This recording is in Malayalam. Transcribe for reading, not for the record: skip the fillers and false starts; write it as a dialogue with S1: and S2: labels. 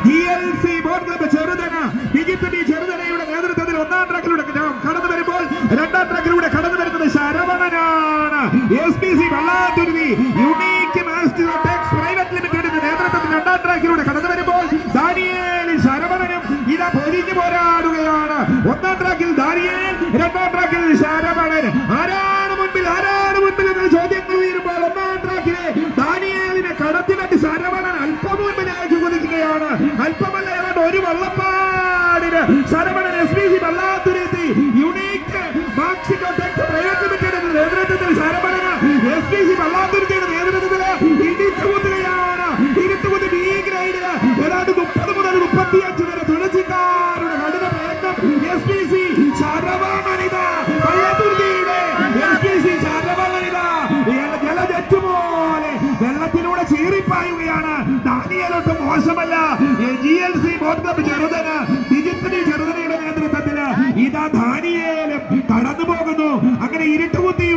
S1: GLC boat club Cheruthana digitally ചെറുതനയുടെ നേതൃത്വത്തിൽ ഒന്നാം ട്രാക്കിലൂടെ കടന്നു വരുമ്പോൾ രണ്ടാം ട്രാക്കിലൂടെ കടന്നു വരുന്നത് ശരവണനാണ്. SPC Vallathuruthy unique master Tex private ലിമിറ്റഡിന്റെ നേതൃത്വത്തിൽ രണ്ടാം ട്രാക്കിലൂടെ കടന്നു വരുമ്പോൾ ദാനിയേൽ ശരവണനും ഇതാ പൊരിഞ്ഞു പോരാടുകയാണ്. ഒന്നാം ട്രാക്കിൽ ദാനിയേൽ, രണ്ടാം ട്രാക്കിൽ ശരവണൻ. ആരാണ് മുൻപിൽ എന്ന ചോദ്യങ്ങൾ ഉയരുമ്പോൾ ഒന്നാം ട്രാക്കിലെ ദാനിയേലിനെ കടത്തിവെട്ടി ശരവണൻ അല്പം മുൻപിലേക്ക് കുതിക്കുകയാണ്. അല്പമല്ല, ഏതാണ്ട് ഒരു വള്ളപ്പാടിന് ശരവണൻ SPC വള്ളാതുരുത്തി യുണീക്ക് മാക്സിക്കോ ടെക്സ് പ്രൈവറ്റ് ലിമിറ്റഡിന്റെ നേതൃത്വത്തിൽ ശരവണന് SPC വള്ളാതുരുത്തിയുടെ നേതൃത്വത്തിൽ ഇടിച്ചു കുത്തുകയാണ്. ഇരുട്ടുകുത്തി B ഗ്രേഡില് ഏതാണ്ട് 30 മുതൽ 35 വരെ തുളസിക്കാരുടെ കഠിന പ്രയത്നം. SPC ശരവണനിത വള്ളാതുരുത്തിയുടെ SPC ശരവണനിത ജലജറ്റുപോലെ വെള്ളത്തിലൂടെ ചീറിപ്പായുകയാണ്. ദാനിയേലൊട്ടും മോശമല്ല. GLC boat club Cheruthana digitally ചെറുതനയുടെ നേതൃത്വത്തില് ഇതാ ദാനിയേലും കടന്നു പോകുന്നു. അങ്ങനെ ഇരുട്ടുകുത്തി